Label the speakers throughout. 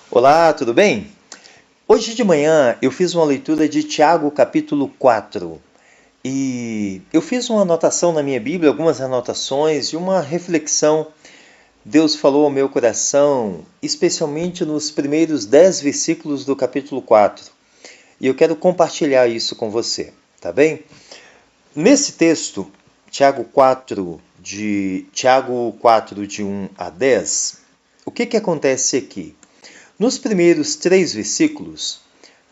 Speaker 1: Olá, tudo bem? Hoje de manhã eu fiz uma leitura de Tiago capítulo 4 e eu fiz uma anotação na minha Bíblia, algumas anotações e uma reflexão. Deus falou ao meu coração, especialmente nos primeiros 10 versículos do capítulo 4. E eu quero compartilhar isso com você, tá bem? Nesse texto, Tiago 4, de 1 a 10, o que acontece aqui? Nos primeiros 3 versículos,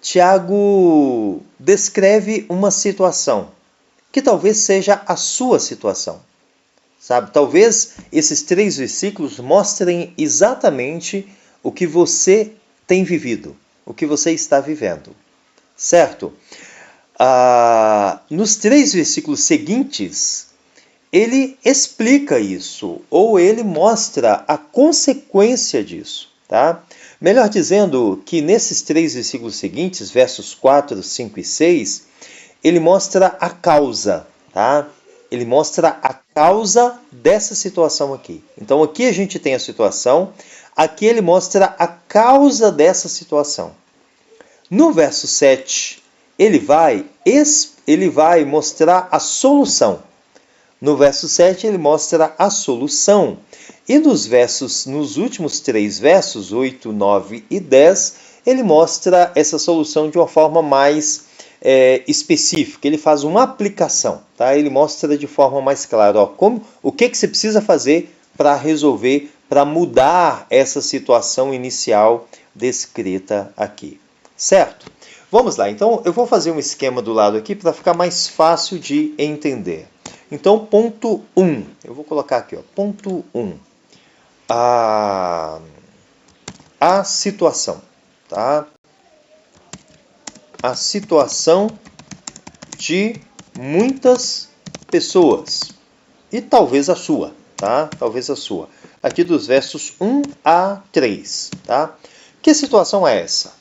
Speaker 1: Tiago descreve uma situação que talvez seja a sua situação. Sabe? Talvez esses 3 versículos mostrem exatamente o que você tem vivido, o que você está vivendo. Certo? Nos 3 versículos seguintes, ele explica isso, ou ele mostra a consequência disso. Tá? Melhor dizendo que nesses 3 versículos seguintes, versos 4, 5 e 6, ele mostra a causa, tá? Ele mostra a causa dessa situação aqui. Então aqui a gente tem a situação, aqui ele mostra a causa dessa situação. No verso 7, ele vai mostrar a solução. No verso 7, ele mostra a solução. E nos últimos 3 versos, 8, 9 e 10, ele mostra essa solução de uma forma mais específica. Ele faz uma aplicação, tá? Ele mostra de forma mais clara, o que você precisa fazer para resolver, para mudar essa situação inicial descrita aqui. Certo? Vamos lá, então eu vou fazer um esquema do lado aqui para ficar mais fácil de entender. Então, ponto 1. Eu vou colocar aqui, ponto 1. A situação, tá? A situação de muitas pessoas. E talvez a sua, tá? Talvez a sua. Aqui dos versos 1 a 3, tá? Que situação é essa?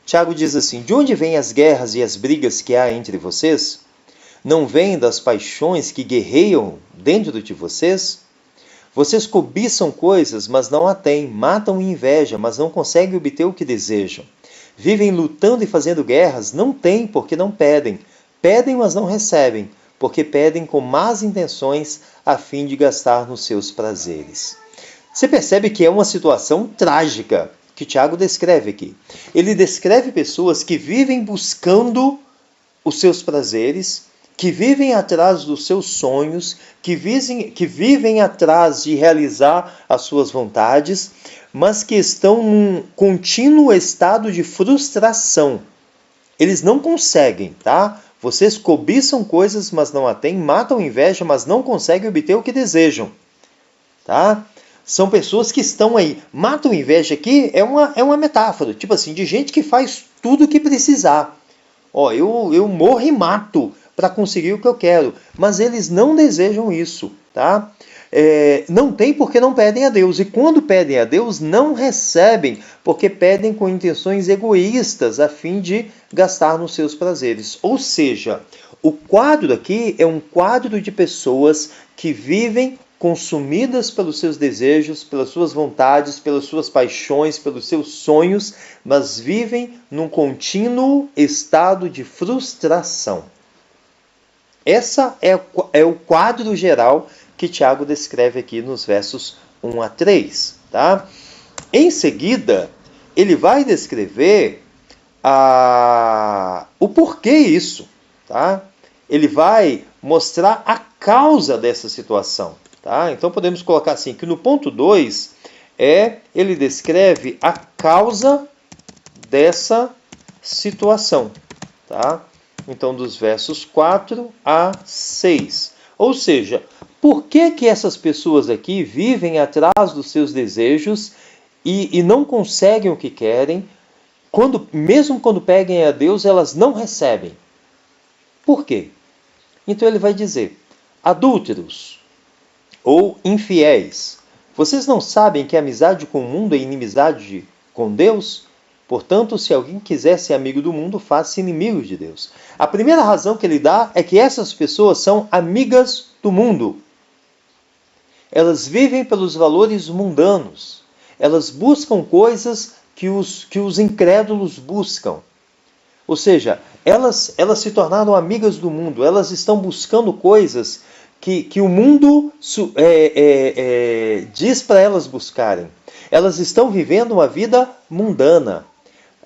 Speaker 1: Tiago diz assim: de onde vêm as guerras e as brigas que há entre vocês? Não vêm das paixões que guerreiam dentro de vocês? Vocês cobiçam coisas, mas não a têm. Matam e invejam, mas não conseguem obter o que desejam. Vivem lutando e fazendo guerras, não têm porque não pedem. Pedem, mas não recebem, porque pedem com más intenções a fim de gastar nos seus prazeres. Você percebe que é uma situação trágica que Tiago descreve aqui. Ele descreve pessoas que vivem buscando os seus prazeres, que vivem atrás dos seus sonhos, que vivem atrás de realizar as suas vontades, mas que estão num contínuo estado de frustração. Eles não conseguem, tá? Vocês cobiçam coisas, mas não a têm, matam inveja, mas não conseguem obter o que desejam, tá? São pessoas que estão aí. Matam inveja aqui é uma metáfora, tipo assim, de gente que faz tudo o que precisar. Eu morro e mato para conseguir o que eu quero, mas eles não desejam isso, tá? Não tem porque não pedem a Deus, e quando pedem a Deus, não recebem, porque pedem com intenções egoístas, a fim de gastar nos seus prazeres. Ou seja, o quadro aqui é um quadro de pessoas que vivem consumidas pelos seus desejos, pelas suas vontades, pelas suas paixões, pelos seus sonhos, mas vivem num contínuo estado de frustração. Essa é o quadro geral que Tiago descreve aqui nos versos 1 a 3. Tá? Em seguida, ele vai descrever o porquê isso. Tá? Ele vai mostrar a causa dessa situação. Tá? Então podemos colocar assim, que no ponto 2, ele descreve a causa dessa situação. Tá? Então, dos versos 4 a 6. Ou seja, por que essas pessoas aqui vivem atrás dos seus desejos e não conseguem o que querem, mesmo quando pedem a Deus, elas não recebem? Por quê? Então ele vai dizer: adúlteros ou infiéis, vocês não sabem que a amizade com o mundo é inimizade com Deus? Portanto, se alguém quiser ser amigo do mundo, faça-se inimigo de Deus. A primeira razão que ele dá é que essas pessoas são amigas do mundo. Elas vivem pelos valores mundanos. elas buscam coisas que os incrédulos buscam. Ou seja, elas se tornaram amigas do mundo, elas estão buscando coisas que o mundo diz para elas buscarem. Elas estão vivendo uma vida mundana.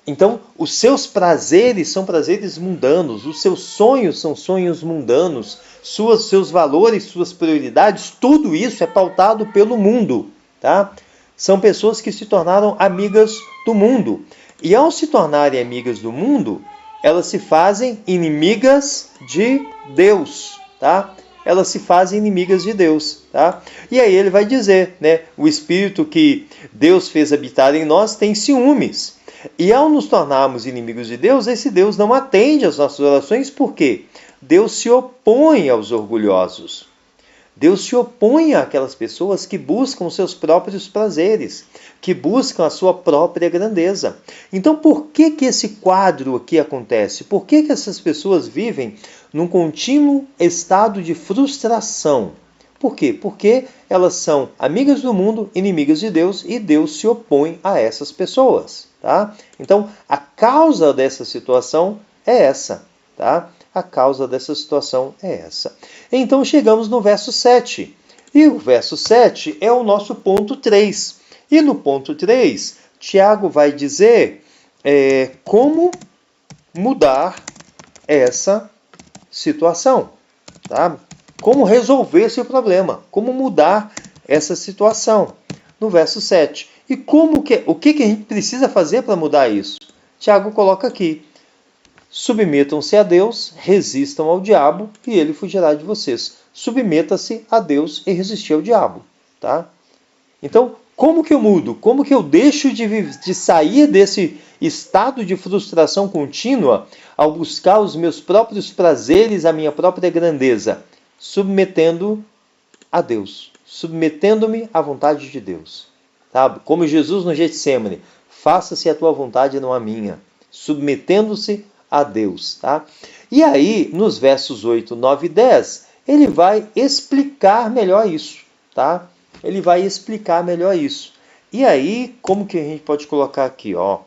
Speaker 1: Então, os seus prazeres são prazeres mundanos, os seus sonhos são sonhos mundanos, seus valores, suas prioridades, tudo isso é pautado pelo mundo, tá? São pessoas que se tornaram amigas do mundo. E ao se tornarem amigas do mundo, elas se fazem inimigas de Deus, tá? Elas se fazem inimigas de Deus, tá? E aí ele vai dizer, né? O Espírito que Deus fez habitar em nós tem ciúmes. E ao nos tornarmos inimigos de Deus, esse Deus não atende às nossas orações, por quê? Deus se opõe aos orgulhosos. Deus se opõe àquelas pessoas que buscam os seus próprios prazeres, que buscam a sua própria grandeza. Então, por que esse quadro aqui acontece? Por que essas pessoas vivem num contínuo estado de frustração? Por quê? Porque elas são amigas do mundo, inimigas de Deus, e Deus se opõe a essas pessoas, tá? Então, a causa dessa situação é essa, tá? A causa dessa situação é essa. Então chegamos no verso 7. E o verso 7 é o nosso ponto 3. E no ponto 3, Tiago vai dizer como mudar essa situação. Tá? Como resolver esse problema. Como mudar essa situação. No verso 7. E o que a gente precisa fazer para mudar isso? Tiago coloca aqui. Submetam-se a Deus, resistam ao diabo e ele fugirá de vocês. Submeta-se a Deus e resistir ao diabo, tá? Então, como que eu mudo? Como que eu deixo de sair desse estado de frustração contínua ao buscar os meus próprios prazeres, a minha própria grandeza? Submetendo a Deus, submetendo-me à vontade de Deus, tá? Como Jesus no Getsemane, faça-se a tua vontade, não a minha. Submetendo-se a Deus, tá? E aí, nos versos 8, 9 e 10, ele vai explicar melhor isso, tá? Ele vai explicar melhor isso. E aí, como que a gente pode colocar aqui, ó?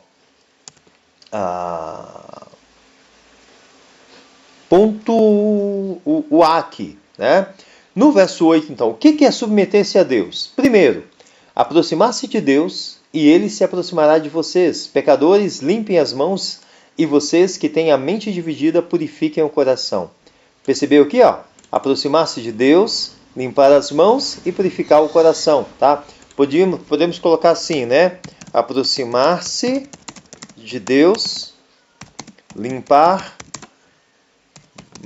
Speaker 1: Ponto o aqui, né? No verso 8, então, o que é submeter-se a Deus? Primeiro, aproximar-se de Deus e ele se aproximará de vocês. Pecadores, limpem as mãos e vocês que têm a mente dividida, purifiquem o coração. Percebeu aqui, ó? Aproximar-se de Deus, limpar as mãos e purificar o coração, tá? Podemos colocar assim, né? Aproximar-se de Deus, limpar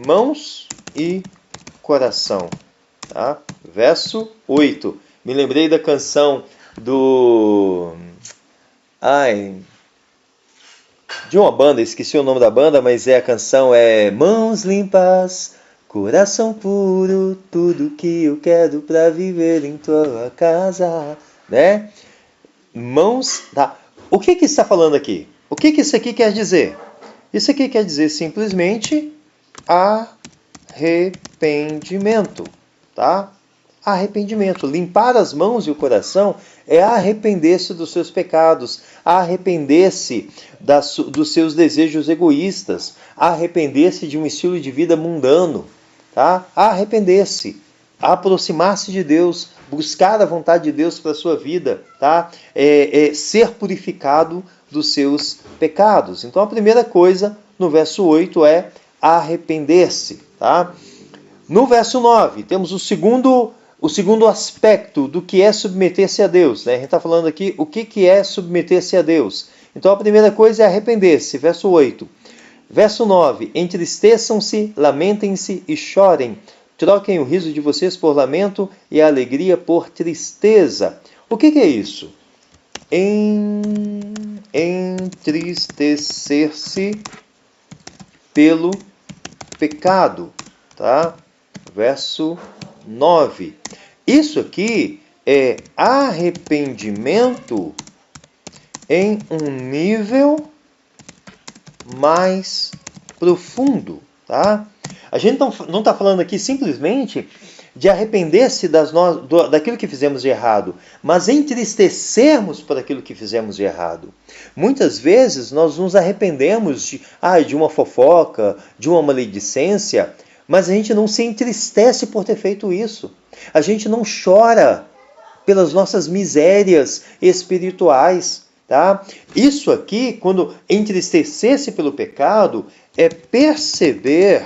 Speaker 1: mãos e coração, tá? Verso 8. Me lembrei da canção de uma banda, esqueci o nome da banda, mas a canção é Mãos limpas, coração puro, tudo que eu quero pra viver em tua casa, né? Mãos, tá? O que está falando aqui? O que isso aqui quer dizer? Isso aqui quer dizer simplesmente arrependimento, tá? Arrependimento. Limpar as mãos e o coração é arrepender-se dos seus pecados, arrepender-se dos seus desejos egoístas, arrepender-se de um estilo de vida mundano, tá? Arrepender-se, aproximar-se de Deus, buscar a vontade de Deus para a sua vida, tá? Ser purificado dos seus pecados. Então a primeira coisa no verso 8 é arrepender-se, tá? No verso 9 temos o segundo aspecto do que é submeter-se a Deus, né? A gente está falando aqui o que é submeter-se a Deus. Então a primeira coisa é arrepender-se, verso 8. Verso 9, entristeçam-se, lamentem-se e chorem. Troquem o riso de vocês por lamento e a alegria por tristeza. O que é isso? Entristecer-se pelo pecado, tá? Verso 9. Isso aqui é arrependimento em um nível mais profundo, tá? A gente não está falando aqui simplesmente de arrepender-se daquilo que fizemos de errado, mas entristecermos por aquilo que fizemos de errado. Muitas vezes nós nos arrependemos de uma fofoca, de uma maledicência, mas a gente não se entristece por ter feito isso. A gente não chora pelas nossas misérias espirituais. Tá? Isso aqui, quando entristecer-se pelo pecado, é perceber,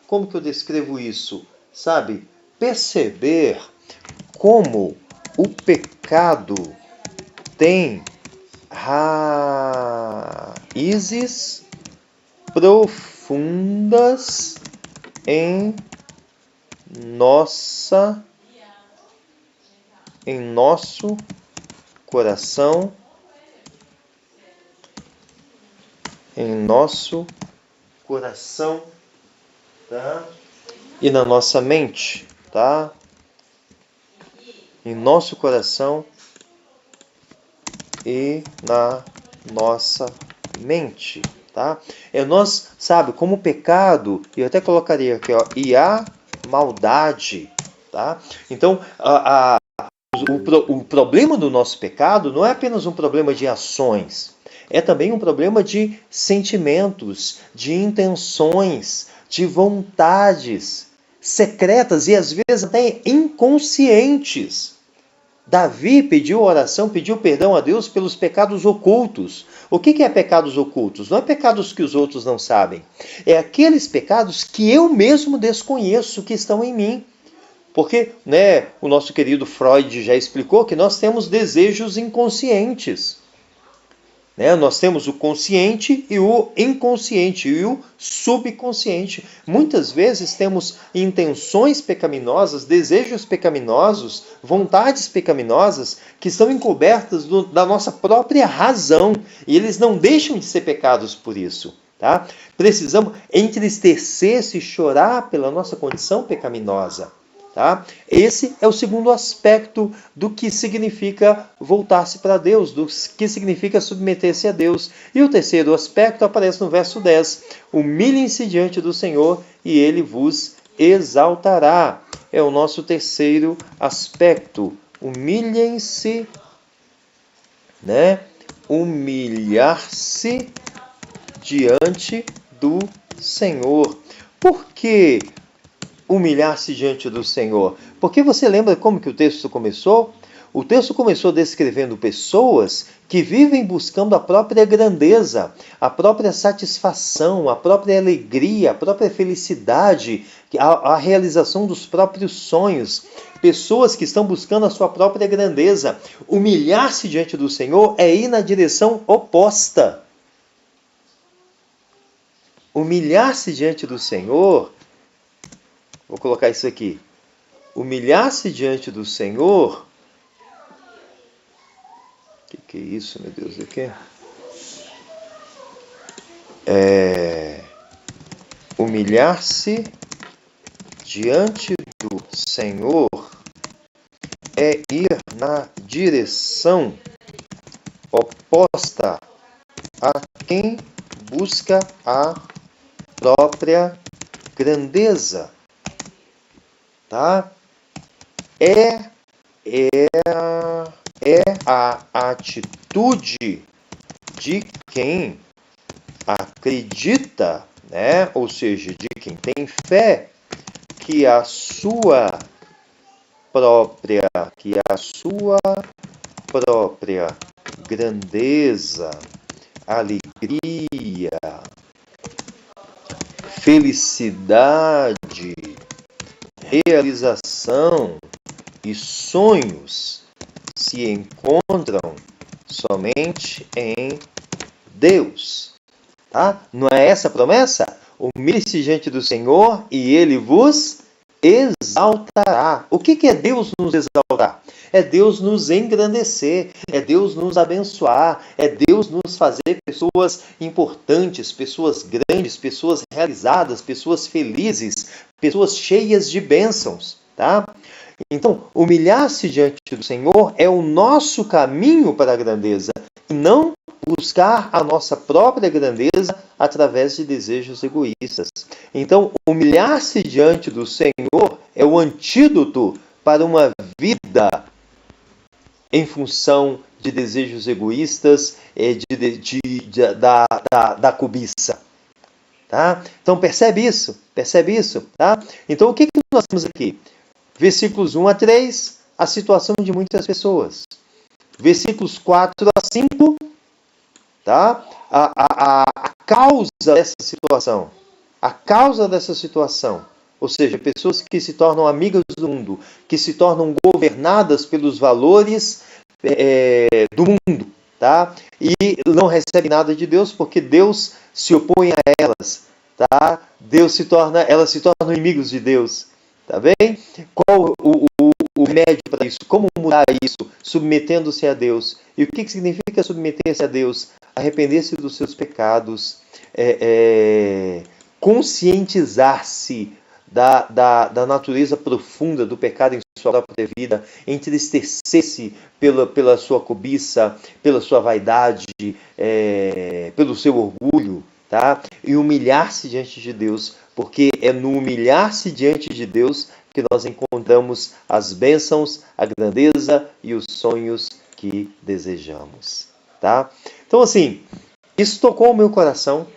Speaker 1: como que eu descrevo isso? Sabe? Perceber como o pecado tem raízes profundas em nosso coração, tá? E na nossa mente, tá? Em nosso coração e na nossa mente, tá? Nós, sabe, como o pecado, eu até colocaria aqui, ó, e a maldade, tá? Então, o problema do nosso pecado não é apenas um problema de ações, é também um problema de sentimentos, de intenções, de vontades secretas e às vezes até inconscientes. Davi pediu oração, pediu perdão a Deus pelos pecados ocultos. O que é pecados ocultos? Não é pecados que os outros não sabem. É aqueles pecados que eu mesmo desconheço que estão em mim. Porque, né, o nosso querido Freud já explicou que nós temos desejos inconscientes. Né? Nós temos o consciente e o inconsciente e o subconsciente. Muitas vezes temos intenções pecaminosas, desejos pecaminosos, vontades pecaminosas que estão encobertas da nossa própria razão e eles não deixam de ser pecados por isso. Tá? Precisamos entristecer-se e chorar pela nossa condição pecaminosa. Tá? Esse é o segundo aspecto do que significa voltar-se para Deus, do que significa submeter-se a Deus. E o terceiro aspecto aparece no verso 10. Humilhem-se diante do Senhor e Ele vos exaltará. É o nosso terceiro aspecto. Humilhem-se, né? Humilhar-se diante do Senhor. Por quê? Humilhar-se diante do Senhor. Porque você lembra como que o texto começou? O texto começou descrevendo pessoas que vivem buscando a própria grandeza, a própria satisfação, a própria alegria, a própria felicidade, a realização dos próprios sonhos. Pessoas que estão buscando a sua própria grandeza. Humilhar-se diante do Senhor é ir na direção oposta. Humilhar-se diante do Senhor, vou colocar isso aqui. Humilhar-se diante do Senhor. O que é isso, meu Deus? O que é? Humilhar-se diante do Senhor é ir na direção oposta a quem busca a própria grandeza. Tá? É a atitude de quem acredita, né? Ou seja, de quem tem fé, que a sua própria grandeza, alegria, felicidade, realização e sonhos se encontram somente em Deus. Tá? Não é essa a promessa? Humilhe-se diante do Senhor e Ele vos exaltará. O que é Deus nos exaltar? É Deus nos engrandecer, é Deus nos abençoar, é Deus nos fazer pessoas importantes, pessoas grandes, pessoas realizadas, pessoas felizes, pessoas cheias de bênçãos. Tá? Então, humilhar-se diante do Senhor é o nosso caminho para a grandeza, e não buscar a nossa própria grandeza através de desejos egoístas. Então, humilhar-se diante do Senhor é o antídoto para uma vida em função de desejos egoístas, da cobiça. Tá? Então percebe isso, tá? Então o que nós temos aqui? Versículos 1 a 3, a situação de muitas pessoas. Versículos 4 a 5, tá? A causa dessa situação. A causa dessa situação. Ou seja, pessoas que se tornam amigas do mundo, que se tornam governadas pelos valores do mundo, tá? E não recebem nada de Deus porque Deus se opõe a elas, tá? Elas se tornam inimigos de Deus, tá bem? Qual o remédio para isso? Como mudar isso? Submetendo-se a Deus. E o que significa submeter-se a Deus? Arrepender-se dos seus pecados, conscientizar-se da natureza profunda do pecado em sua própria vida, entristecer-se pela sua cobiça, pela sua vaidade, pelo seu orgulho, tá? E humilhar-se diante de Deus, porque é no humilhar-se diante de Deus que nós encontramos as bênçãos, a grandeza e os sonhos que desejamos, tá? Então, assim, isso tocou o meu coração,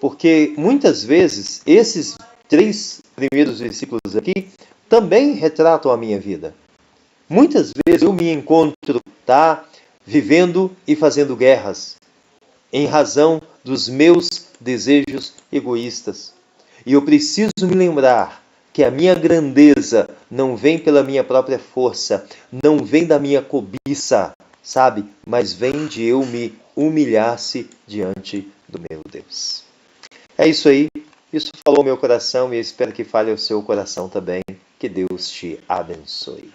Speaker 1: porque muitas vezes esses 3 primeiros versículos aqui também retratam a minha vida. Muitas vezes eu me encontro, tá, vivendo e fazendo guerras em razão dos meus desejos egoístas. E eu preciso me lembrar que a minha grandeza não vem pela minha própria força, não vem da minha cobiça, sabe? Mas vem de eu me humilhar-se diante do meu Deus. É isso aí. Isso falou meu coração e eu espero que fale ao seu coração também. Que Deus te abençoe.